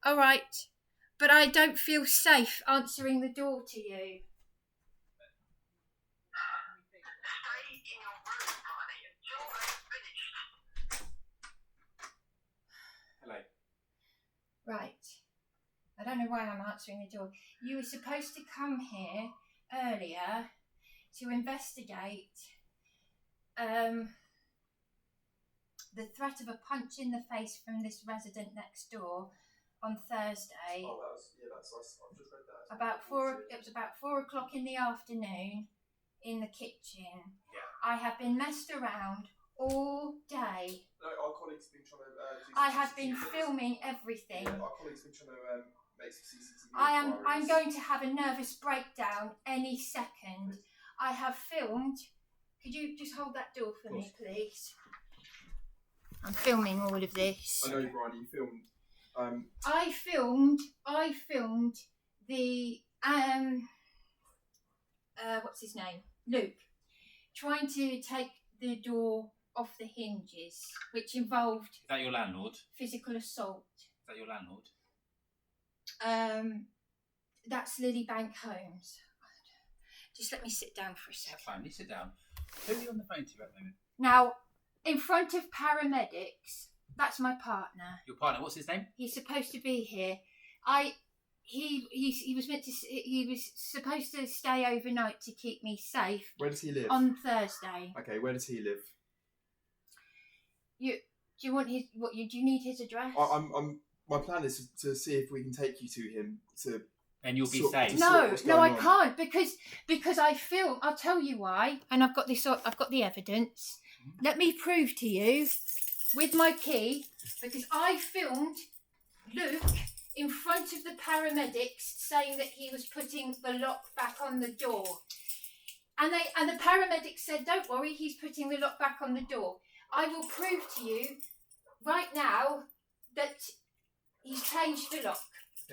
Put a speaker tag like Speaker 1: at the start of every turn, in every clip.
Speaker 1: All right. But I don't feel safe answering the door to you.
Speaker 2: Stay in your room, Barney, until they're finished.
Speaker 3: Hello.
Speaker 1: Right. I don't know why I'm answering the door. You were supposed to come here earlier to investigate the threat of a punch in the face from this resident next door on Thursday.
Speaker 3: Oh, I've just read that.
Speaker 1: It was about 4 o'clock in the afternoon in the kitchen.
Speaker 3: Yeah.
Speaker 1: I have been messed around all day.
Speaker 3: No, our colleagues have been trying to do
Speaker 1: I have been filming everything.
Speaker 3: Yeah, our colleagues have been trying to make some CCTV
Speaker 1: I'm going to have a nervous breakdown any second. I have filmed. Could you just hold that door for me, please? I'm filming all of this.
Speaker 3: I know, Brian, you filmed.
Speaker 1: I filmed the what's his name? Luke, trying to take the door off the hinges, which involved.
Speaker 4: Is that your landlord?
Speaker 1: Physical assault.
Speaker 4: Is that your landlord?
Speaker 1: That's LILYBANK Homes. Just let me sit down for a second.
Speaker 4: That's fine, you sit down. Who are you on the phone to at the moment?
Speaker 1: Now, in front of paramedics, that's my partner.
Speaker 4: Your partner, what's his name?
Speaker 1: He's supposed to be here. He was supposed to stay overnight to keep me safe.
Speaker 3: Where does he live?
Speaker 1: On Thursday.
Speaker 3: Okay, where does he live?
Speaker 1: Do you want his? Do you need his address?
Speaker 3: My plan is to see if we can take you to him to.
Speaker 4: And you'll be safe.
Speaker 1: No, I can't because I film. I'll tell you why. And I've got this. I've got the evidence. Mm-hmm. Let me prove to you with my key, because I filmed Luke in front of the paramedics saying that he was putting the lock back on the door, and the paramedics said, "Don't worry, he's putting the lock back on the door." I will prove to you right now that he's changed the lock.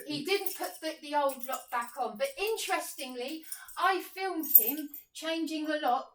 Speaker 1: He didn't put the old lock back on. But interestingly, I filmed him changing the lock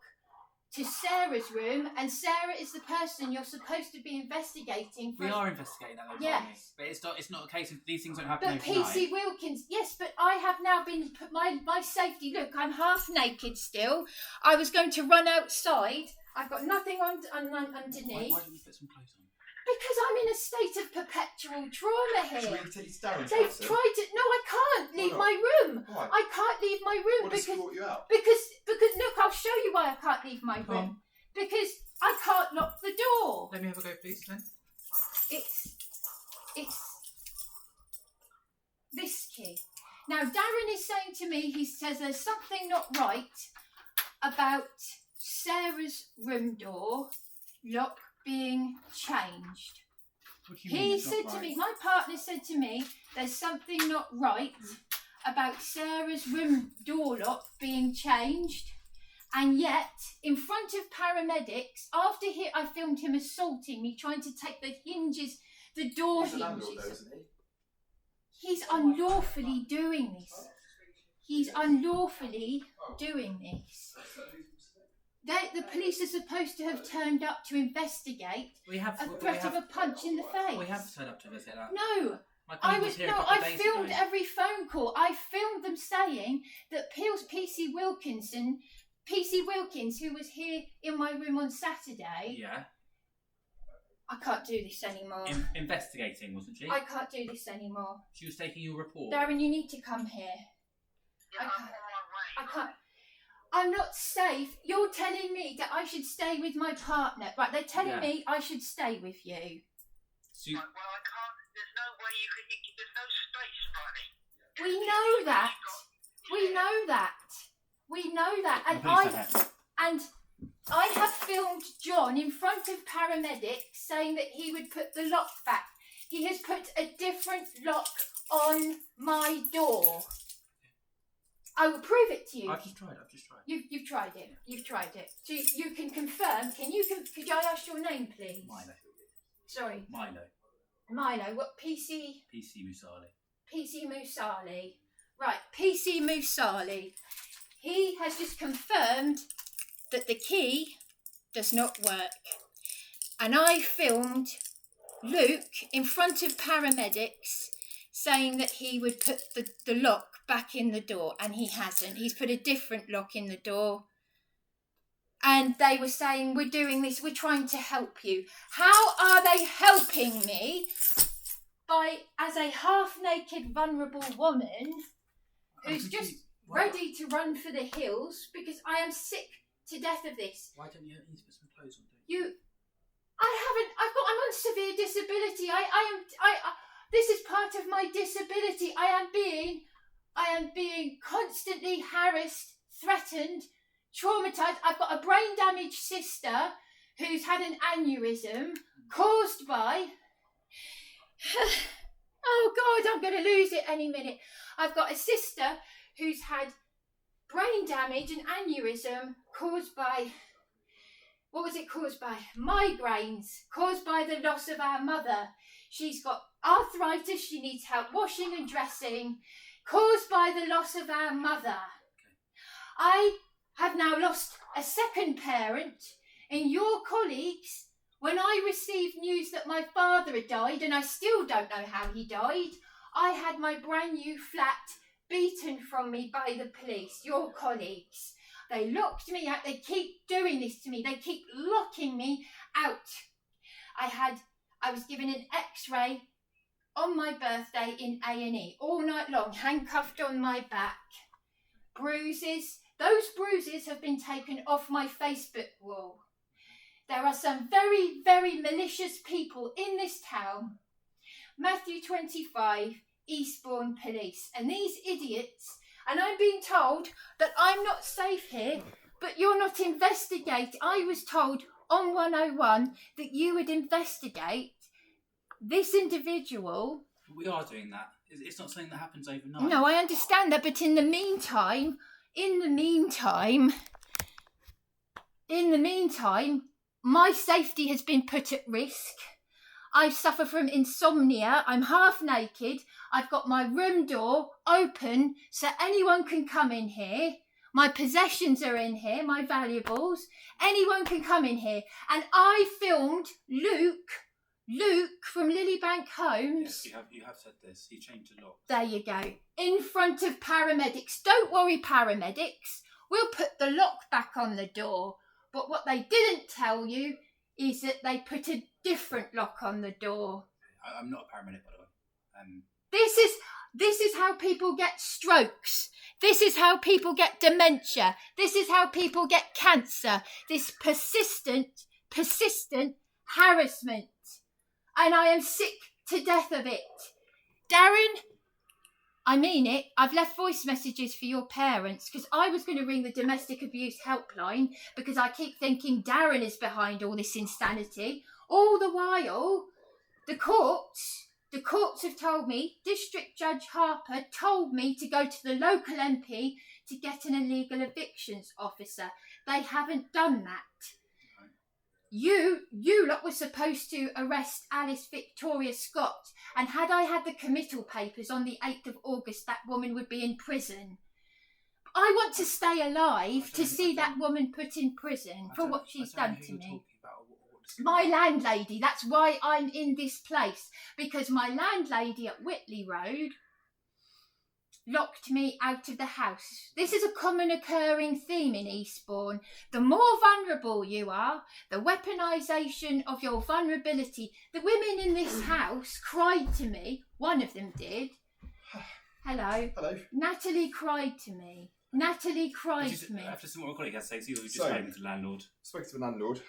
Speaker 1: to Sarah's room, and Sarah is the person you're supposed to be investigating.
Speaker 4: We are investigating that, though,
Speaker 1: yes.
Speaker 4: But it's not a case of these things don't happen
Speaker 1: But
Speaker 4: overnight.
Speaker 1: PC Wilkins, yes, but I have now been put my safety. Look, I'm half naked still. I was going to run outside. I've got nothing underneath.
Speaker 4: Why don't you put some clothes on?
Speaker 1: Because I'm in a state of perpetual trauma here.
Speaker 3: Should we take you down?
Speaker 1: They've tried to. No, I can't leave my room.
Speaker 3: Why?
Speaker 1: I can't leave my room
Speaker 3: What,
Speaker 1: because
Speaker 3: escort you out?
Speaker 1: because look, I'll show you why I can't leave my room. Because I can't lock the door.
Speaker 4: Let me have a go, please, then.
Speaker 1: It's this key. Now Darren is saying to me, he says there's something not right about Sarah's room door lock being changed. He said to me, my partner said to me, there's something not right about Sarah's room door lock being changed, and yet in front of paramedics, after I filmed him assaulting me, trying to take the hinges, the door hinges. He's unlawfully doing this. He's unlawfully doing this. The police are supposed to have turned up to investigate a threat of a punch in the face.
Speaker 4: We have turned up to investigate that.
Speaker 1: No, I filmed every phone call. I filmed them saying that PC Wilkins, who was here in my room on Saturday.
Speaker 4: Yeah.
Speaker 1: I can't do this anymore.
Speaker 4: Investigating, wasn't she?
Speaker 1: I can't do this anymore.
Speaker 4: She was taking your report.
Speaker 1: Darren, you need to come here.
Speaker 2: Yeah,
Speaker 1: I can't. I'm not safe. You're telling me that I should stay with my partner. Right, they're telling me I should stay with you.
Speaker 4: So
Speaker 2: well, I can't. There's no way you can. There's no space, Barney.
Speaker 1: We know that. We know that. We know that. And I have filmed John in front of paramedics saying that he would put the lock back. He has put a different lock on my door. I will prove it to you.
Speaker 4: I've just tried.
Speaker 1: You've tried it. You've tried it. So you can confirm. Could I ask your name, please?
Speaker 4: Milo.
Speaker 1: Sorry.
Speaker 4: Milo.
Speaker 1: What PC?
Speaker 4: PC Musali.
Speaker 1: PC Musali. Right. PC Musali. He has just confirmed that the key does not work. And I filmed Luke in front of paramedics saying that he would put the lock back in the door, and he hasn't. He's put a different lock in the door. And they were saying, we're doing this, we're trying to help you. How are they helping me? By, as a half-naked, vulnerable woman who's just ready to run for the hills because I am sick to death of this.
Speaker 4: Why don't you need to put some clothes on?
Speaker 1: I'm on severe disability. This is part of my disability. I am being constantly harassed, threatened, traumatized. I've got a brain damaged sister who's had an aneurysm caused by oh God, I'm going to lose it any minute. I've got a sister who's had brain damage and aneurysm caused by, what was it caused by? Migraines, caused by the loss of our mother. She's got arthritis, she needs help washing and dressing, caused by the loss of our mother. I have now lost a second parent, and your colleagues, when I received news that my father had died, and I still don't know how he died, I had my brand new flat beaten from me by the police, your colleagues. They locked me out. They keep doing this to me. They keep locking me out. I was given an X-ray on my birthday in A&E all night long, handcuffed on my back. Bruises. Those bruises have been taken off my Facebook wall. There are some very, very malicious people in this town. Matthew 25, Eastbourne Police. And these idiots, and I'm being told that I'm not safe here, but you're not investigating. I was told on 101 that you would investigate this individual.
Speaker 4: We are doing that. It's not something that happens overnight.
Speaker 1: No, I understand that, but in the meantime, my safety has been put at risk. I suffer from insomnia. I'm half naked. I've got my room door open so anyone can come in here. My possessions are in here, my valuables. Anyone can come in here. And I filmed Luke from LILYBANK Homes.
Speaker 4: Yes, you have said this. He changed the lock.
Speaker 1: There you go. In front of paramedics. Don't worry, paramedics. We'll put the lock back on the door. But what they didn't tell you is that they put a different lock on the door.
Speaker 4: I'm not a paramedic, by the way.
Speaker 1: This is how people get strokes. This is how people get dementia. This is how people get cancer. This persistent harassment. And I am sick to death of it. Darren, I mean it. I've left voice messages for your parents because I was going to ring the domestic abuse helpline because I keep thinking Darren is behind all this insanity. All the while, the courts have told me, District Judge Harper told me to go to the local MP to get an illegal evictions officer. They haven't done that. You lot were supposed to arrest Alice Victoria Scott, and had I had the committal papers on the 8th of August, that woman would be in prison. I want to stay alive to see that woman put in prison for what she's done to me. My landlady, that's why I'm in this place, because my landlady at Whitley Road locked me out of the house. This is a common occurring theme in Eastbourne. The more vulnerable you are, the weaponisation of your vulnerability. The women in this house cried to me. One of them did. Hello.
Speaker 3: Hello.
Speaker 1: Natalie cried to me.
Speaker 4: After some more colleague has to say, so you've just spoken to the landlord.
Speaker 3: Spoke to the landlord.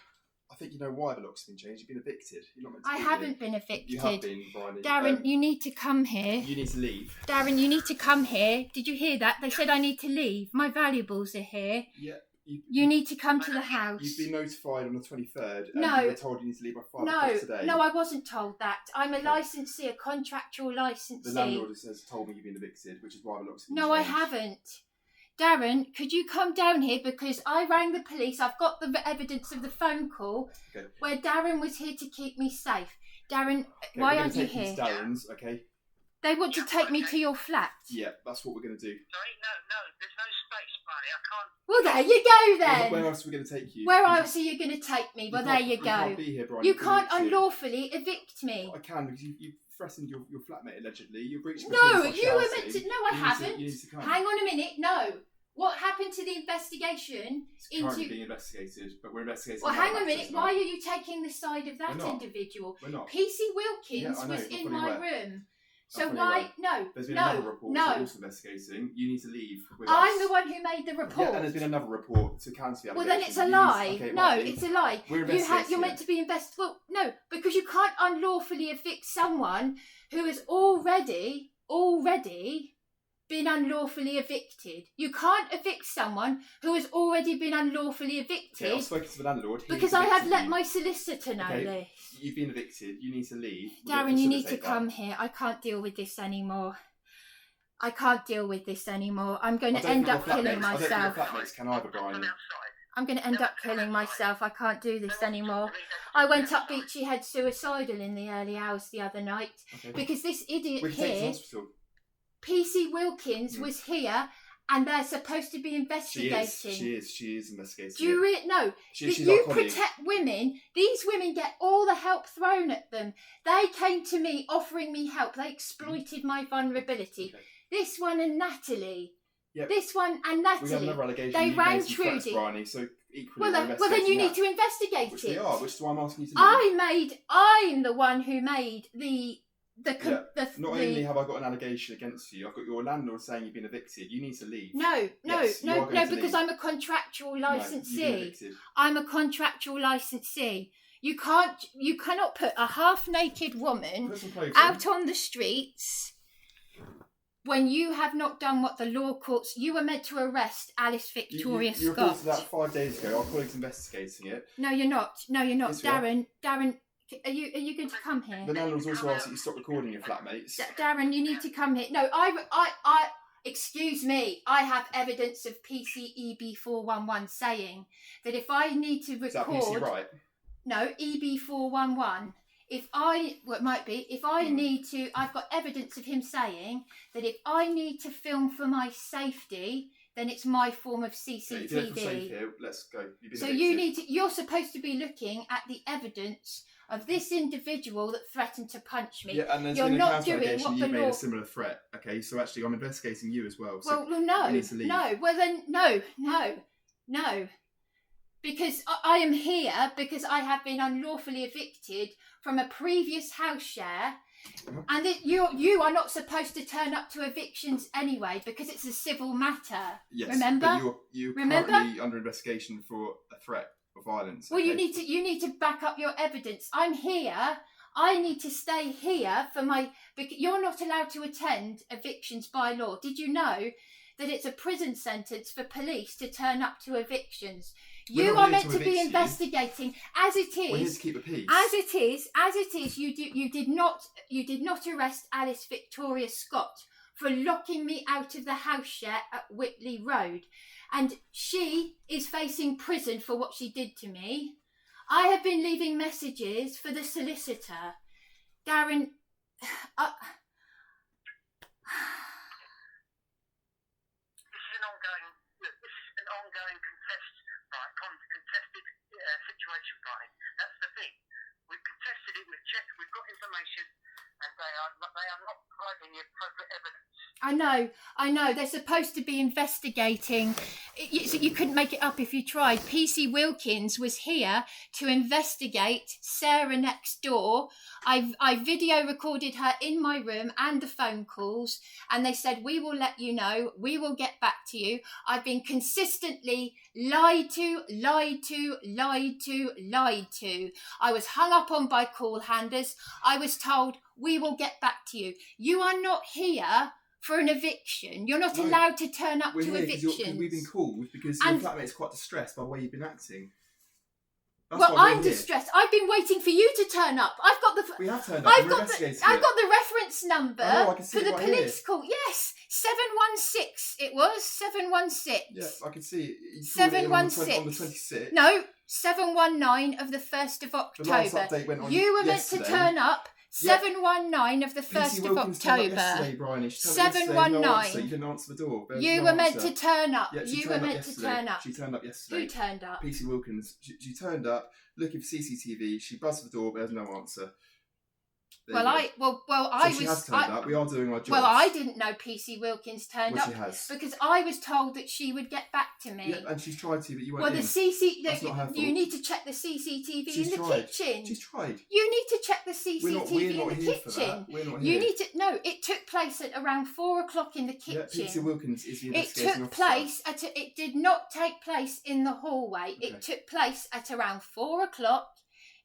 Speaker 3: I think you know why the lock's been changed. You've been evicted. You're not meant to
Speaker 1: I
Speaker 3: be
Speaker 1: haven't
Speaker 3: here.
Speaker 1: been evicted.
Speaker 3: You have been, Bryony.
Speaker 1: Darren, you need to come here.
Speaker 3: You need to leave.
Speaker 1: Darren, you need to come here. Did you hear that? They said I need to leave. My valuables are here.
Speaker 3: Yeah.
Speaker 1: You need to come to the house.
Speaker 3: You've been notified on the 23rd. And
Speaker 1: No.
Speaker 3: you were told you need to leave by 5 o'clock today.
Speaker 1: No, I wasn't told that. I'm a licensee, a contractual licensee.
Speaker 3: The landlord has told me you've been evicted, which is why the lock's been
Speaker 1: No,
Speaker 3: changed.
Speaker 1: I haven't. Darren, could you come down here because I rang the police. I've got the evidence of the phone call where Darren was here to keep me safe. Darren, why aren't you here?
Speaker 3: Darren's, okay?
Speaker 1: They want to take me to your flat.
Speaker 3: Yeah, that's what we're going to do.
Speaker 2: Sorry, no, there's no space, buddy. I can't.
Speaker 1: Well, there you go then.
Speaker 3: Where else are we going to take you?
Speaker 1: Where else are you going to take me? Well, there you go.
Speaker 3: You can't be here, Brian.
Speaker 1: You can't unlawfully evict me.
Speaker 3: I can because you threatened your flatmate allegedly. You're breaching.
Speaker 1: No, you were meant to. No, I haven't.
Speaker 3: You need to come.
Speaker 1: Hang on a minute. No. What happened to the investigation?
Speaker 3: It's currently being investigated, but we're investigating.
Speaker 1: Well, hang on a minute. Why are you taking the side of that individual?
Speaker 3: We're not.
Speaker 1: PC Wilkins was in my room. So why? No.
Speaker 3: There's been another report also investigating. You need to leave with us.
Speaker 1: I'm the one who made the report.
Speaker 3: Yeah, and there's been another report to counter the
Speaker 1: Well, then it's a lie. It's a lie. You're meant to be invested. Well, no, because you can't unlawfully evict someone who has already been unlawfully evicted. You can't evict someone who has already been unlawfully evicted.
Speaker 3: Okay, I've spoken to the landlord.
Speaker 1: Because I have let my solicitor know this.
Speaker 3: You've been evicted. You need to leave.
Speaker 1: Darren, you need to come here. I can't deal with this anymore. I can't deal with this anymore. I'm going to end up killing myself.
Speaker 3: I don't think your flatmates can either, Brian.
Speaker 1: I'm going to end up killing myself. I can't do this anymore. I went up Beachy Head suicidal in the early hours the other night because this idiot here, PC Wilkins, was here and they're supposed to be investigating.
Speaker 3: She is investigating.
Speaker 1: Do you know? You protect women. These women get all the help thrown at them. They came to me offering me help. They exploited my vulnerability.
Speaker 3: Okay.
Speaker 1: This one and Natalie.
Speaker 3: Yep.
Speaker 1: This one and Natalie.
Speaker 3: We have another allegation.
Speaker 1: They rang Trudy.
Speaker 3: So equally
Speaker 1: well, then you need to investigate
Speaker 3: which
Speaker 1: it.
Speaker 3: They are, which is why I'm asking you to do.
Speaker 1: I'm the one who made
Speaker 3: Not only have I got an allegation against you, I've got your landlord saying you've been evicted. You need to leave.
Speaker 1: No, because I'm a contractual licensee. I'm a contractual licensee. You cannot put a half-naked woman out on the streets when you have not done what the law courts. You were meant to arrest Alice Victoria
Speaker 3: Scott. You reported that 5 days ago. Our colleague's investigating it. No, you're not.
Speaker 1: Yes, Darren, are you going to come here?
Speaker 3: The landlord's also asked that you stop recording your flatmates.
Speaker 1: Darren, you need to come here. No, excuse me. I have evidence of PCEB 411 saying that if I need to record.
Speaker 3: Is that PC right?
Speaker 1: No, EB 411. If I need to, I've got evidence of him saying that if I need to film for my safety, then it's my form of CCTV.
Speaker 3: Let's go.
Speaker 1: So you're supposed to be looking at the evidence of this individual that threatened to punch me.
Speaker 3: Yeah, and there's been a counter allegation you've made a similar threat. Okay, so actually I'm investigating you as well. So
Speaker 1: no.
Speaker 3: You need to leave.
Speaker 1: No, well then, no. Because I am here because I have been unlawfully evicted from a previous house share, and you are not supposed to turn up to evictions anyway because it's a civil matter.
Speaker 3: Yes,
Speaker 1: remember?
Speaker 3: But you're currently under investigation for a threat of violence.
Speaker 1: Well, you need to back up your evidence. I'm here. I need to stay here for my. Because you're not allowed to attend evictions by law. Did you know that it's a prison sentence for police to turn up to evictions? You are meant to be investigating as it is.
Speaker 3: We're here to keep the peace.
Speaker 1: As it is. You did not arrest Alice Victoria Scott for locking me out of the house share at Whitley Road, and she is facing prison for what she did to me. I have been leaving messages for the solicitor, Darren.
Speaker 2: Contested situation, Brian. That's the thing. We've contested it, we've checked, we've got information, and they are not providing the appropriate evidence.
Speaker 1: I know. They're supposed to be investigating. You couldn't make it up if you tried. PC Wilkins was here to investigate Sarah next door. I video recorded her in my room and the phone calls, and they said, we will let you know, we will get back to you. I've been consistently lied to. I was hung up on by call handlers. I was told, we will get back to you. You are not here for an eviction. You're not allowed to turn up to evictions.
Speaker 3: We've been called because your flatmate's quite distressed by the way you've been acting.
Speaker 1: I'm distressed. I've been waiting for you to turn up.
Speaker 3: We have turned up. I've got
Speaker 1: the reference number
Speaker 3: for
Speaker 1: the police call. Yes, 716. It was 716.
Speaker 3: Yeah, I can see it.
Speaker 1: 716
Speaker 3: on the 26th.
Speaker 1: No, 719 of the 1st of October.
Speaker 3: The last update went on
Speaker 1: you were meant to turn up. 719 of the 1st of October. 719.
Speaker 3: You didn't answer the door.
Speaker 1: You were meant to turn up.
Speaker 3: You
Speaker 1: were meant to turn up.
Speaker 3: She turned up yesterday.
Speaker 1: Who turned up?
Speaker 3: PC Wilkins. She turned up looking for CCTV. She buzzed the door, but there's no answer.
Speaker 1: Well, I was.
Speaker 3: She has turned up. We are doing our job.
Speaker 1: Well, I didn't know PC Wilkins turned up.
Speaker 3: She has.
Speaker 1: Because I was told that she would get back to me.
Speaker 3: Yeah, and she's tried to, but you weren't
Speaker 1: Well,
Speaker 3: That's not her fault.
Speaker 1: you need to check the CCTV in the kitchen.
Speaker 3: She's tried.
Speaker 1: You need to check the CCTV
Speaker 3: we're not
Speaker 1: in the
Speaker 3: here
Speaker 1: kitchen.
Speaker 3: For that. We're not
Speaker 1: You
Speaker 3: here.
Speaker 1: need to. No, it took place at around 4 o'clock in the kitchen.
Speaker 3: Yeah, PC Wilkins is the investigating
Speaker 1: It took
Speaker 3: officer.
Speaker 1: place at. It did not take place in the hallway.
Speaker 3: Okay.
Speaker 1: It took place at around 4 o'clock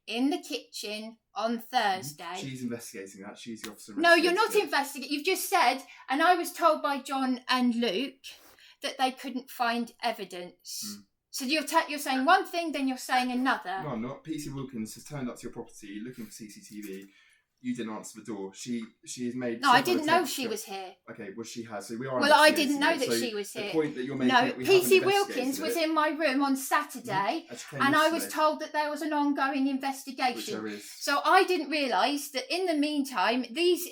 Speaker 1: in the kitchen on Thursday.
Speaker 3: She's investigating that. She's the officer.
Speaker 1: No, you're not investigating. You've just said, and I was told by John and Luke that they couldn't find evidence. So you're saying one thing, then you're saying another.
Speaker 3: No, I'm not. PC Wilkins has turned up to your property looking for CCTV. You didn't answer the door. She has made.
Speaker 1: No, I didn't know she was here.
Speaker 3: Okay, well she has. So we are.
Speaker 1: Well, I didn't know that she was here.
Speaker 3: The point that you're making.
Speaker 1: No, PC Wilkins was in my room on Saturday, and I was told that there was an ongoing investigation.
Speaker 3: Which there is.
Speaker 1: So I didn't realise that in the meantime, these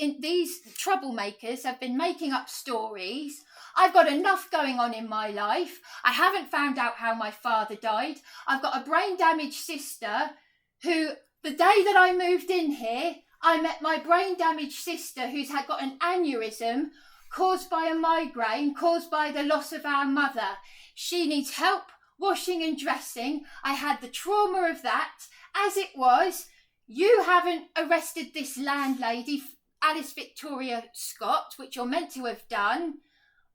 Speaker 1: troublemakers have been making up stories. I've got enough going on in my life. I haven't found out how my father died. I've got a brain damaged sister who, the day that I moved in here, I met my brain damaged sister who's got an aneurysm caused by a migraine, caused by the loss of our mother. She needs help washing and dressing. I had the trauma of that. As it was, you haven't arrested this landlady, Alice Victoria Scott, which you're meant to have done.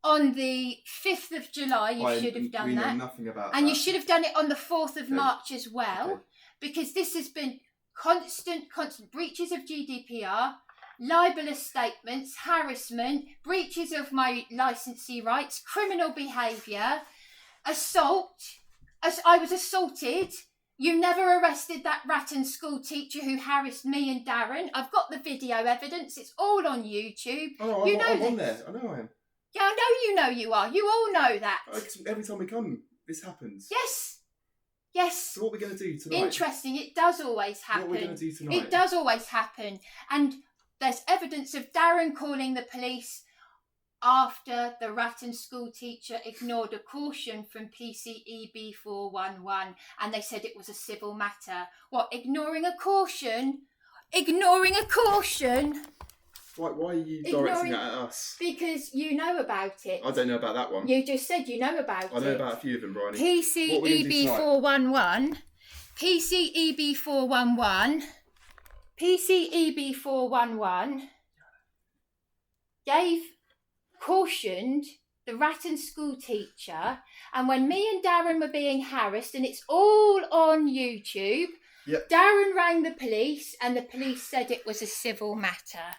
Speaker 1: On the 5th of July, you should have done that.
Speaker 3: We know nothing about
Speaker 1: and
Speaker 3: that.
Speaker 1: you should have done it on the 4th of March as well, because this has been constant breaches of GDPR, libelous statements, harassment, breaches of my licensee rights, criminal behaviour, assault. As I was assaulted. You never arrested that RATTON school teacher who harassed me and Darren. I've got the video evidence. It's all on YouTube.
Speaker 3: Oh, I'm on there. I know I am.
Speaker 1: Yeah, I know you know you are. You all know that.
Speaker 3: Every time we come, this happens.
Speaker 1: Yes. Yes.
Speaker 3: So what are we going to do tonight?
Speaker 1: Interesting. It does always happen.
Speaker 3: What are we going to do tonight?
Speaker 1: It does always happen. And there's evidence of Darren calling the police after the RATTON school teacher ignored a caution from PCEB 411 and they said it was a civil matter. What, ignoring a caution? Ignoring a caution?
Speaker 3: Why are you directing that at us?
Speaker 1: Because you know about it.
Speaker 3: I don't know about that one.
Speaker 1: You just said you know about it.
Speaker 3: I know about a few of them, Bryony.
Speaker 1: PCEB 411. PCEB 411. PCEB 411 cautioned the RATTON school teacher, and when me and Darren were being harassed, and it's all on YouTube, Darren rang the police and the police said it was a civil matter.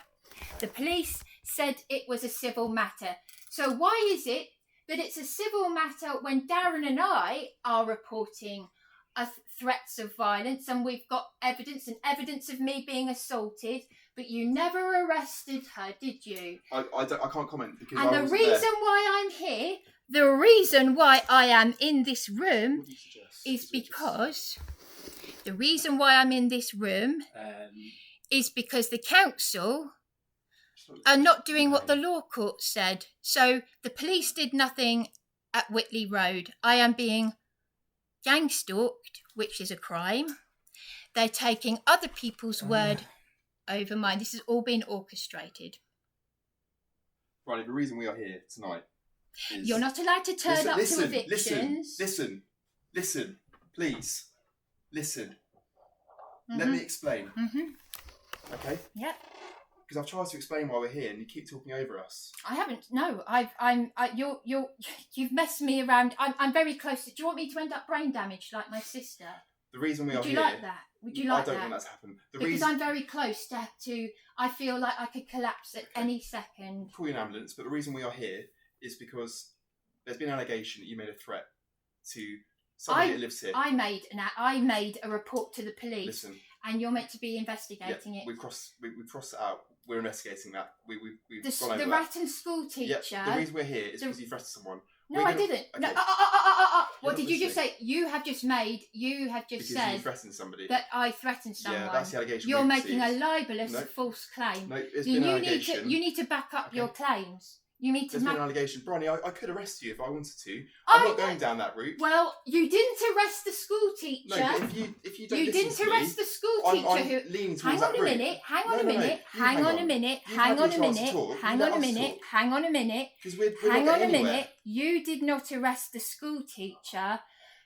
Speaker 1: The police said it was a civil matter. So why is it that it's a civil matter when Darren and I are reporting threats of violence and we've got evidence of me being assaulted, but you never arrested her, did you?
Speaker 3: I can't comment because
Speaker 1: and the reason why I'm here, the reason why I am in this room is because the reason why I'm in this room is because the council are not doing what the law court said. So the police did nothing at Whitley Road. I am being gang stalked, which is a crime. They're taking other people's word over mine. This has all been orchestrated.
Speaker 3: Right, the reason we are here tonight is...
Speaker 1: You're not allowed to turn up to evictions.
Speaker 3: Listen, please. Listen. Let me explain. Okay?
Speaker 1: Yep.
Speaker 3: Because I've tried to explain why we're here and you keep talking over us.
Speaker 1: I haven't. No, you've messed me around. I'm very close. Do you want me to end up brain damaged like my sister?
Speaker 3: The reason we are here...
Speaker 1: Would you like that? Would you like that?
Speaker 3: I don't want that to happen.
Speaker 1: Because I'm very close to... I feel like I could collapse at any second.
Speaker 3: Call an ambulance, but the reason we are here is because there's been an allegation that you made a threat to somebody that lives here. I
Speaker 1: made a report to the police.
Speaker 3: Listen.
Speaker 1: And you're meant to be investigating it.
Speaker 3: We've crossed it out. We're investigating that. We've gone over
Speaker 1: the
Speaker 3: that.
Speaker 1: RATTON school teacher...
Speaker 3: Yeah, the reason we're here is because you threatened someone.
Speaker 1: No, I didn't.
Speaker 3: Okay.
Speaker 1: No, what did you just say? You have just said
Speaker 3: because you threatened somebody.
Speaker 1: That I threatened someone.
Speaker 3: Yeah, that's the allegation.
Speaker 1: You're making a libelous false claim.
Speaker 3: No, it's been an allegation.
Speaker 1: You need to back up your claims. You need to.
Speaker 3: There's been an allegation, Bronny. I could arrest you if I wanted to.
Speaker 1: I
Speaker 3: I'm not going down that route.
Speaker 1: Well, you didn't arrest the school teacher.
Speaker 3: No, but if you don't
Speaker 1: you
Speaker 3: listen
Speaker 1: didn't
Speaker 3: to
Speaker 1: arrest
Speaker 3: me,
Speaker 1: the school
Speaker 3: I'm
Speaker 1: teacher
Speaker 3: leaning towards
Speaker 1: Hang
Speaker 3: that
Speaker 1: on a
Speaker 3: route.
Speaker 1: minute. Hang on a
Speaker 3: No, no,
Speaker 1: minute.
Speaker 3: you
Speaker 1: Hang on a minute.
Speaker 3: You've
Speaker 1: Hang
Speaker 3: had
Speaker 1: on a
Speaker 3: your chance to
Speaker 1: minute.
Speaker 3: talk.
Speaker 1: Hang
Speaker 3: You
Speaker 1: on
Speaker 3: let
Speaker 1: a
Speaker 3: us
Speaker 1: minute.
Speaker 3: talk.
Speaker 1: Hang on a minute.
Speaker 3: Because we're
Speaker 1: Hang
Speaker 3: not
Speaker 1: on a
Speaker 3: getting anywhere.
Speaker 1: minute. You did not arrest the school teacher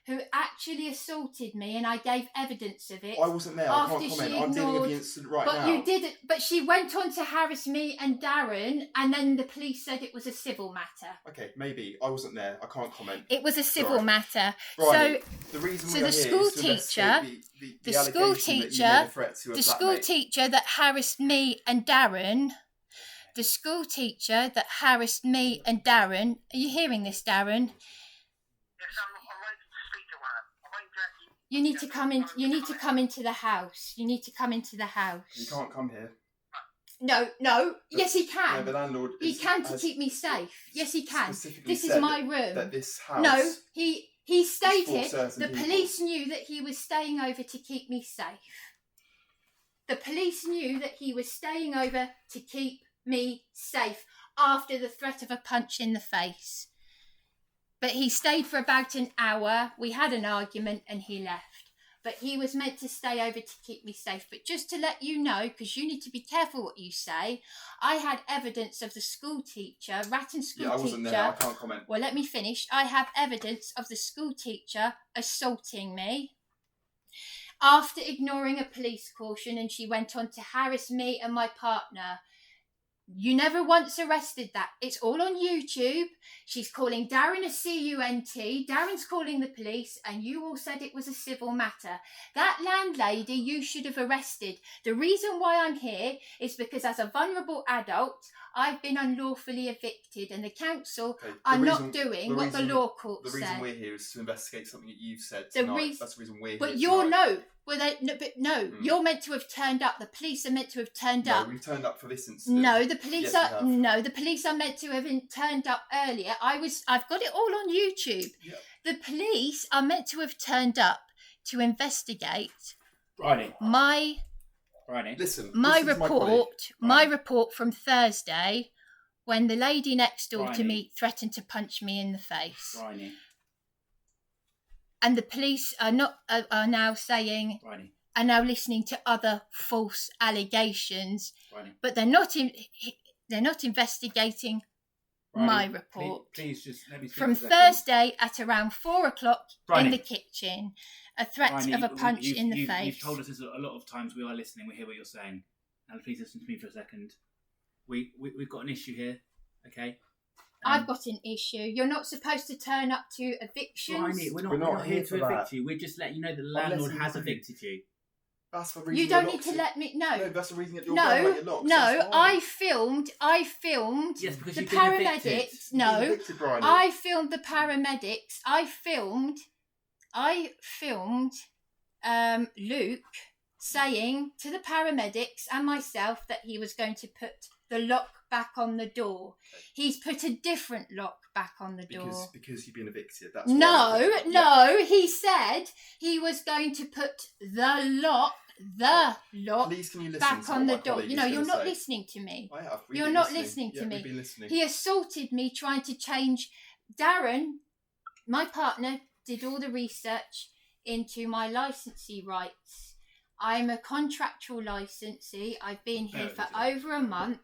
Speaker 1: who actually assaulted me, and I gave evidence of it.
Speaker 3: I wasn't there. I can't
Speaker 1: After
Speaker 3: comment.
Speaker 1: she
Speaker 3: I'm dealing with
Speaker 1: ignored-
Speaker 3: the incident right
Speaker 1: But
Speaker 3: now.
Speaker 1: you did it. But she went on to harass me and Darren, and then the police said it was a civil matter.
Speaker 3: Okay, maybe. I wasn't there. I can't comment.
Speaker 1: It was a civil
Speaker 3: Sorry.
Speaker 1: matter.
Speaker 3: Bryony, the reason
Speaker 1: so
Speaker 3: we
Speaker 1: the
Speaker 3: are here
Speaker 1: school
Speaker 3: is to investigate
Speaker 1: teacher-
Speaker 3: the
Speaker 1: the school
Speaker 3: allegation that you
Speaker 1: teacher-
Speaker 3: made a threat to a
Speaker 1: The school
Speaker 3: flatmate.
Speaker 1: teacher that harassed me and Darren. The school teacher that harassed me and Darren. Are you hearing this, Darren?
Speaker 2: Yes, I'm waiting to speak to her. I'm waiting to actually...
Speaker 1: You need to come in. You need to come into the house. You need to come into the house.
Speaker 3: You can't come here.
Speaker 1: No. Yes, he
Speaker 3: No,
Speaker 1: can.
Speaker 3: the landlord
Speaker 1: He can to
Speaker 3: has
Speaker 1: keep me safe. Yes, he can.
Speaker 3: specifically
Speaker 1: This is
Speaker 3: said
Speaker 1: my room.
Speaker 3: that this house...
Speaker 1: No, he stated
Speaker 3: certain
Speaker 1: the
Speaker 3: people.
Speaker 1: police knew that he was staying over to keep me safe. The police knew that he was staying over to keep me safe after the threat of a punch in the face. But he stayed for about an hour. We had an argument and he left. But he was meant to stay over to keep me safe. But just to let you know, because you need to be careful what you say, I had evidence of the school teacher, Ratton school
Speaker 3: Yeah, I
Speaker 1: teacher.
Speaker 3: wasn't there. I can't comment.
Speaker 1: Well, let me finish. I have evidence of the school teacher assaulting me after ignoring a police caution, and she went on to harass me and my partner. You never once arrested that. It's all on YouTube. She's calling Darren a CUNT. Darren's calling the police, and you all said it was a civil matter. That landlady you should have arrested. The reason why I'm here is because as a vulnerable adult, I've been unlawfully evicted, and the council are not doing what the law court said.
Speaker 3: The reason we're here is to investigate something that you've said
Speaker 1: The
Speaker 3: tonight. That's the reason we're here.
Speaker 1: But you're
Speaker 3: tonight.
Speaker 1: no. You're meant to have turned up. The police are meant to have turned up.
Speaker 3: No, we've turned up for this incident.
Speaker 1: No, the police
Speaker 3: Yes,
Speaker 1: are
Speaker 3: we have.
Speaker 1: no. The police are meant to have turned up earlier. I've got it all on YouTube.
Speaker 3: Yep.
Speaker 1: The police are meant to have turned up to investigate
Speaker 4: Bryony.
Speaker 1: my
Speaker 3: Listen,
Speaker 1: my
Speaker 3: this is my colleague.
Speaker 1: report. My report from Thursday, when the lady next door to
Speaker 4: Bryony.
Speaker 1: me threatened to punch me in the face,
Speaker 4: Bryony.
Speaker 1: and the police are now saying.
Speaker 4: Bryony.
Speaker 1: Are now listening to other false allegations,
Speaker 4: Bryony.
Speaker 1: but they're not investigating my report.
Speaker 4: Please just let me speak
Speaker 1: From
Speaker 4: for a second.
Speaker 1: Thursday at around 4 o'clock in the kitchen, a threat
Speaker 4: Bryony,
Speaker 1: of a punch in the
Speaker 4: you've
Speaker 1: face.
Speaker 4: told us this a lot of times. We are listening. We hear what you're saying. Now please listen to me for a second. We've got an issue here. Okay.
Speaker 1: I've got an issue. You're not supposed to turn up to evictions.
Speaker 4: Bryony, we're not here to evict you. We're just letting you know that the landlord has evicted you.
Speaker 3: That's the reason
Speaker 1: You don't
Speaker 3: you're
Speaker 1: need to
Speaker 3: locked.
Speaker 1: let me.
Speaker 3: No, that's the reason that you're
Speaker 1: No,
Speaker 3: going like you're locked.
Speaker 1: no.
Speaker 3: That's fine.
Speaker 1: I filmed
Speaker 4: Yes, because
Speaker 1: the
Speaker 4: you've been evicted.
Speaker 1: paramedics.
Speaker 3: You've been
Speaker 1: No,
Speaker 3: evicted, Bryony.
Speaker 1: I filmed the paramedics. I filmed Luke saying to the paramedics and myself that he was going to put the lock back on the door. He's put a different lock back on the door.
Speaker 3: Because you've been evicted. That's
Speaker 1: No,
Speaker 3: why.
Speaker 1: no. He said he was going to put the lock
Speaker 3: Please, can you listen
Speaker 1: back
Speaker 3: to
Speaker 1: on
Speaker 3: what
Speaker 1: the
Speaker 3: my
Speaker 1: door.
Speaker 3: colleague
Speaker 1: You
Speaker 3: is
Speaker 1: know, you're
Speaker 3: gonna
Speaker 1: not
Speaker 3: say?
Speaker 1: listening to me.
Speaker 3: I have. We've
Speaker 1: You're
Speaker 3: been
Speaker 1: not
Speaker 3: listening.
Speaker 1: listening to
Speaker 3: Yeah,
Speaker 1: me.
Speaker 3: We've been listening.
Speaker 1: He assaulted me trying to change. Darren, my partner, did all the research into my licensee rights. I'm a contractual licensee. I've been here for over a month,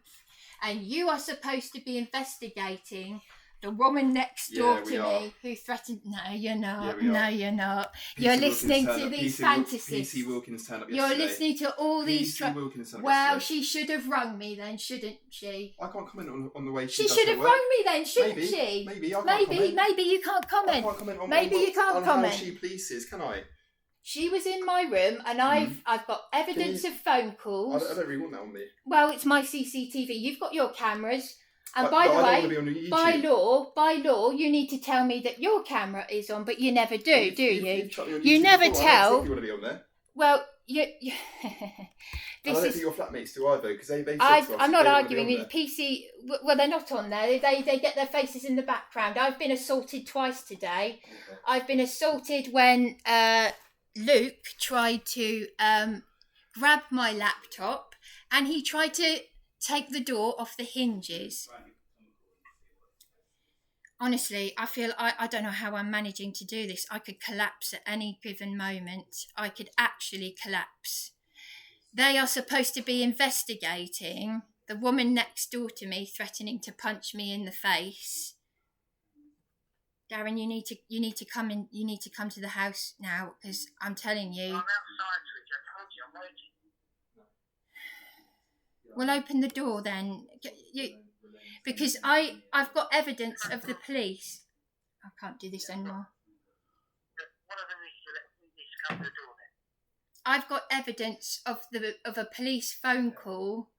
Speaker 1: and you are supposed to be investigating the woman next door
Speaker 3: Yeah, we
Speaker 1: to
Speaker 3: are.
Speaker 1: me who threatened. No, you're not.
Speaker 3: Yeah, we
Speaker 1: No,
Speaker 3: are.
Speaker 1: you're not.
Speaker 3: PC
Speaker 1: You're
Speaker 3: Wilkins
Speaker 1: listening
Speaker 3: turned
Speaker 1: to
Speaker 3: up.
Speaker 1: these
Speaker 3: PC
Speaker 1: fantasies.
Speaker 3: PC Wilkins turned up
Speaker 1: You're
Speaker 3: yesterday.
Speaker 1: listening to all these.
Speaker 3: PC Wilkins turned up
Speaker 1: Well,
Speaker 3: yesterday.
Speaker 1: she should have rung me then, shouldn't she?
Speaker 3: I can't comment on the way
Speaker 1: She
Speaker 3: does
Speaker 1: should
Speaker 3: her
Speaker 1: have
Speaker 3: work.
Speaker 1: rung me then, shouldn't
Speaker 3: Maybe,
Speaker 1: she?
Speaker 3: Maybe. I can't
Speaker 1: Maybe,
Speaker 3: comment.
Speaker 1: maybe you can't
Speaker 3: I
Speaker 1: comment.
Speaker 3: can't comment on
Speaker 1: Maybe you can't
Speaker 3: on
Speaker 1: comment.
Speaker 3: how she polices, can I?
Speaker 1: She was in my room, and I've got evidence of phone calls.
Speaker 3: I don't really want that on me.
Speaker 1: Well, it's my CCTV. You've got your cameras, and
Speaker 3: But
Speaker 1: by
Speaker 3: I
Speaker 1: the
Speaker 3: don't
Speaker 1: way,
Speaker 3: wanna be on YouTube.
Speaker 1: by law, you need to tell me that your camera is on, but you never do
Speaker 3: You've
Speaker 1: you?
Speaker 3: chucked me on
Speaker 1: You
Speaker 3: YouTube
Speaker 1: never
Speaker 3: before. I
Speaker 1: tell.
Speaker 3: don't think you want to be on there.
Speaker 1: Well, you
Speaker 3: And I
Speaker 1: this
Speaker 3: don't
Speaker 1: is.
Speaker 3: think your flatmates do either, because they said to us
Speaker 1: I'm
Speaker 3: that
Speaker 1: not
Speaker 3: they
Speaker 1: arguing
Speaker 3: want
Speaker 1: with PC. Well, they're not on there. They get their faces in the background. I've been assaulted twice today.
Speaker 3: Okay.
Speaker 1: I've been assaulted when Luke tried to grab my laptop, and he tried to take the door off the hinges. Honestly, I feel I don't know how I'm managing to do this. I could collapse at any given moment. I could actually collapse. They are supposed to be investigating the woman next door to me threatening to punch me in the face. Darren, you need to come in. You need to come to the house now, because I'm telling you.
Speaker 2: I'm outside, Trish. I told you, I'm waiting.
Speaker 1: We'll open the door then. Because I've got evidence of the police. I can't do this anymore.
Speaker 2: One of them needs to come to the door then.
Speaker 1: I've got evidence of a police phone call.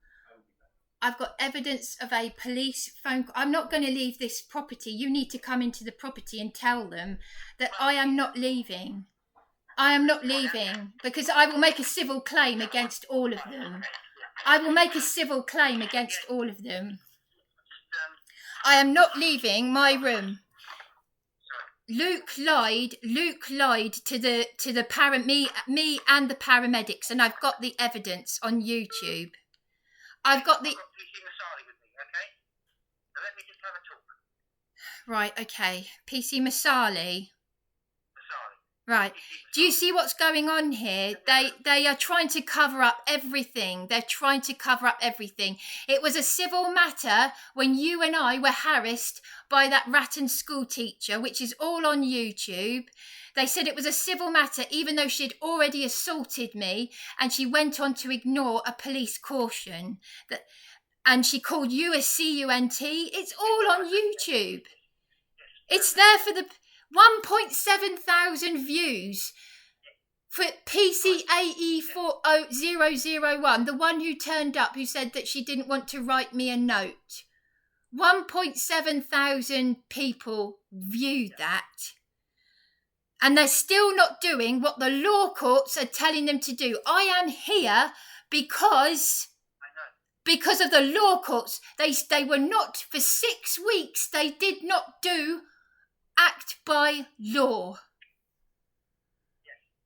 Speaker 1: I've got evidence of a police phone call. I'm not going to leave this property. You need to come into the property and tell them that I am not leaving. I am not leaving, because I will make a civil claim against all of them. I will make a civil claim against all of them. I am not leaving my room. Luke lied to me and the paramedics, and I've got the evidence on YouTube. I've got the...
Speaker 2: I've got PC Masali with me, okay? So let me just have a talk.
Speaker 1: Right, okay. PC Masali.
Speaker 2: Masali.
Speaker 1: Right. Do you see what's going on here? They are trying to cover up everything. They're trying to cover up everything. It was a civil matter when you and I were harassed by that RATTON school teacher, which is all on YouTube. They said it was a civil matter, even though she'd already assaulted me, and she went on to ignore a police caution. And she called you a CUNT. It's all on YouTube. It's there for the 1.7 thousand views for PCAE40001, the one who turned up, who said that she didn't want to write me a note. 1.7 thousand people viewed that. And they're still not doing what the law courts are telling them to do. I am here because of the law courts. They were not, for 6 weeks, they did not act by law.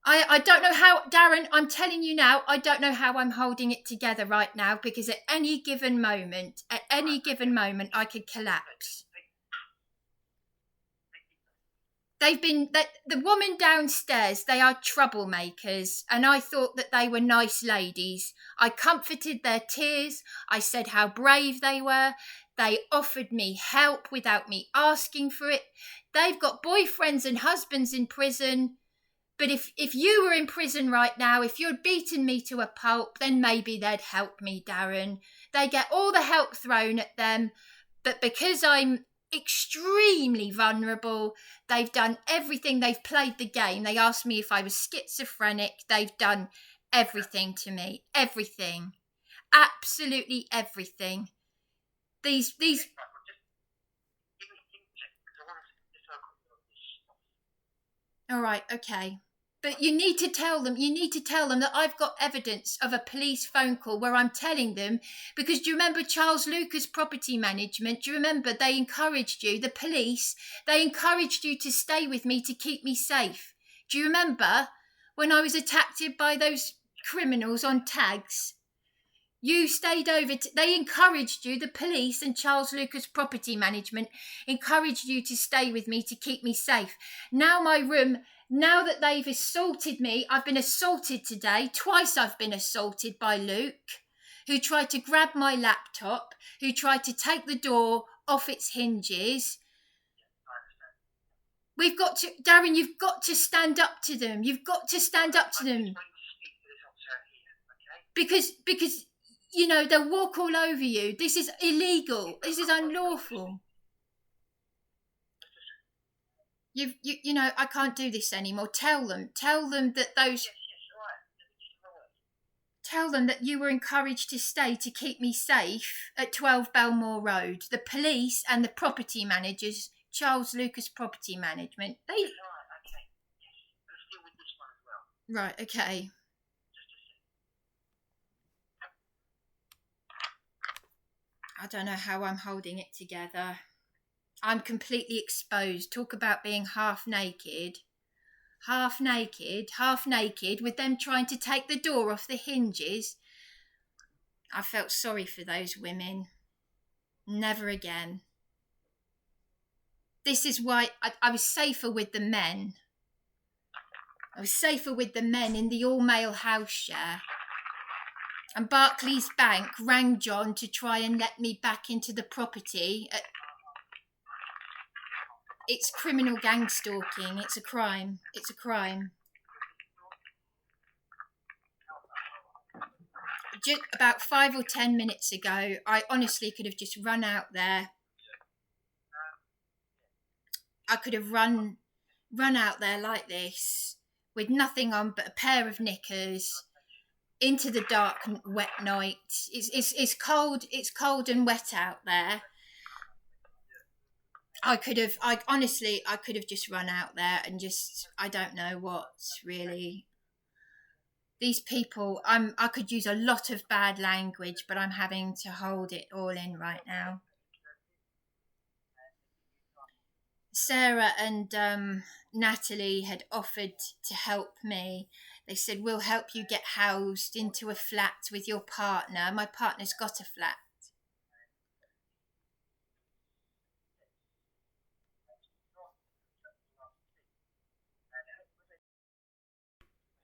Speaker 1: I don't know how, Darren, I'm telling you now, I don't know how I'm holding it together right now, because at any given moment, I could collapse. The woman downstairs, they are troublemakers, and I thought that they were nice ladies. I comforted their tears. I said how brave they were. They offered me help without me asking for it. They've got boyfriends and husbands in prison. But if you were in prison right now, if you'd beaten me to a pulp, then maybe they'd help me, Darren. They get all the help thrown at them. But because I'm extremely vulnerable, they've done everything. They've played the game. They asked me if I was schizophrenic. They've done everything to me. Everything. Absolutely everything. These all right, okay. But you need to tell them that I've got evidence of a police phone call where I'm telling them, because do you remember Charles Lucas Property Management? Do you remember they encouraged you, the police, they encouraged you to stay with me to keep me safe? Do you remember when I was attacked by those criminals on tags? You stayed over, they encouraged you, the police and Charles Lucas Property Management encouraged you to stay with me to keep me safe. Now my room... Now that they've assaulted me, I've been assaulted today. Twice I've been assaulted by Luke, who tried to grab my laptop, who tried to take the door off its hinges. We've got to, Darren, you've got to stand up to them. You've got to stand up to them. Because you know, they'll walk all over you. This is illegal. This is unlawful. You know, I can't do this anymore. Tell them that tell them that you were encouraged to stay to keep me safe at 12 Belmore Road. The police and the property managers, Charles Lucas Property Management, Right, okay. I don't know how I'm holding it together. I'm completely exposed. Talk about being half naked, with them trying to take the door off the hinges. I felt sorry for those women. Never again. this is why I was safer with the men. I was safer with the men in the all-male house share. And Barclays Bank rang John to try and let me back into the property. It's criminal gang stalking. It's a crime. It's a crime. Just about 5 or 10 minutes ago, I honestly could have just run out there. I could have run out there like this with nothing on but a pair of knickers into the dark and wet night. It's cold. It's cold and wet out there. I could have just run out there and just, I don't know what really. These people, I could use a lot of bad language, but I'm having to hold it all in right now. Sarah and Natalie had offered to help me. They said, we'll help you get housed into a flat with your partner. My partner's got a flat.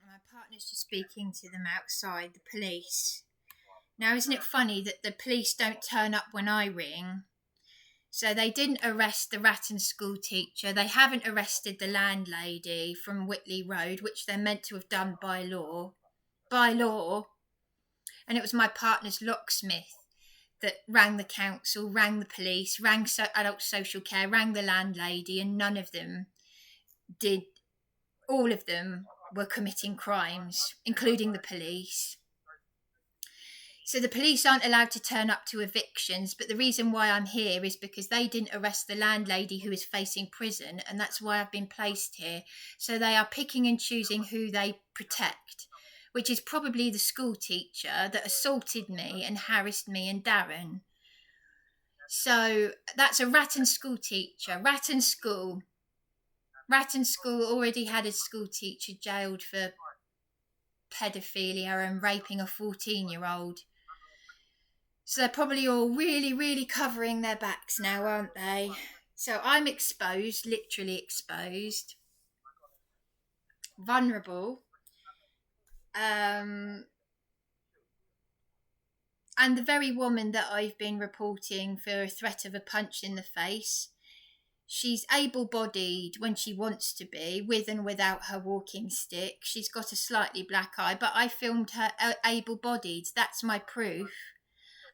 Speaker 1: My partner's just speaking to them outside, the police. Now, isn't it funny that the police don't turn up when I ring? So they didn't arrest the RATTON school teacher. They haven't arrested the landlady from Whitley Road, which they're meant to have done by law. By law. And it was my partner's locksmith that rang the council, rang the police, rang adult social care, rang the landlady, and none of them did. All of them were committing crimes, including the police. So the police aren't allowed to turn up to evictions, but the reason why I'm here is because they didn't arrest the landlady who is facing prison, and that's why I've been placed here. So they are picking and choosing who they protect, which is probably the school teacher that assaulted me and harassed me and Darren. So that's a RATTON school teacher. RATTON school already had a school teacher jailed for paedophilia and raping a 14-year-old. So they're probably all really, really covering their backs now, aren't they? So I'm exposed, literally exposed, vulnerable, and the very woman that I've been reporting for a threat of a punch in the face, she's able-bodied when she wants to be, with and without her walking stick. She's got a slightly black eye, but I filmed her able-bodied. That's my proof.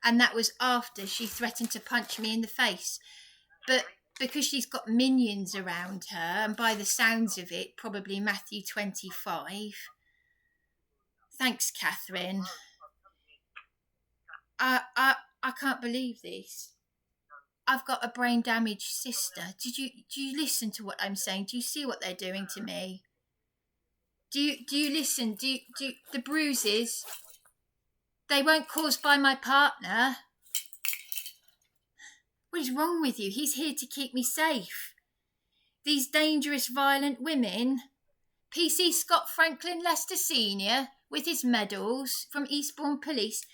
Speaker 1: And that was after she threatened to punch me in the face. But because she's got minions around her, and by the sounds of it, probably Matthew 25. Thanks, Catherine. I can't believe this. I've got a brain damaged sister. Do you listen to what I'm saying? Do you see what they're doing to me? Do you listen? Do the bruises? They weren't caused by my partner. What is wrong with you? He's here to keep me safe. These dangerous, violent women. PC Scott Franklin Lester Sr. with his medals from Eastbourne Police.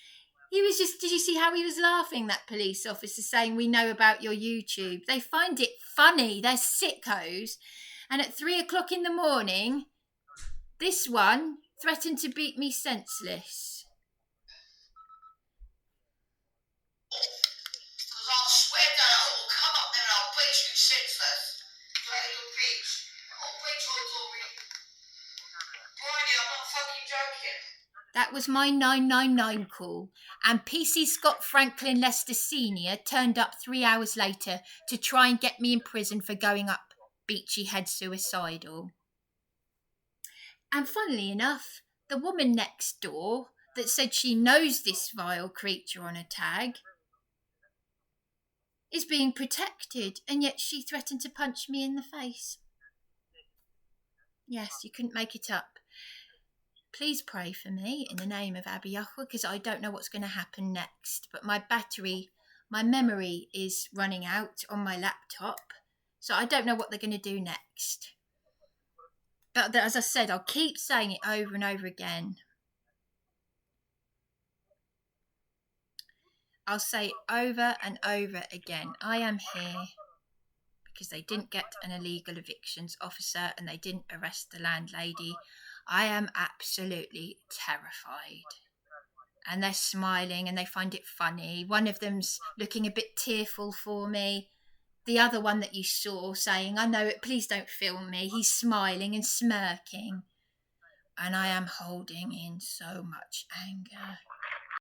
Speaker 1: He was just, did you see how he was laughing, that police officer, saying, we know about your YouTube. They find it funny. They're sickos. And at 3 o'clock in the morning, this one threatened to beat me senseless.
Speaker 5: Because I'll swear that I will come up there and I'll beat you senseless. You little bitch. I'll beat your Dory. Bridie, I'm not fucking joking.
Speaker 1: That was my 999 call, and PC Scott Franklin Lester Sr. turned up 3 hours later to try and get me in prison for going up Beachy Head suicidal. And funnily enough, the woman next door that said she knows this vile creature on a tag is being protected, and yet she threatened to punch me in the face. Yes, you couldn't make it up. Please pray for me in the name of Abby Yahweh, because I don't know what's going to happen next. But my memory is running out on my laptop, so I don't know what they're going to do next. But as I said, I'll keep saying it over and over again. I'll say it over and over again. I am here because they didn't get an illegal evictions officer and they didn't arrest the landlady. I am absolutely terrified. And they're smiling and they find it funny. One of them's looking a bit tearful for me. The other one that you saw saying, "I know it, please don't film me," he's smiling and smirking. And I am holding in so much anger.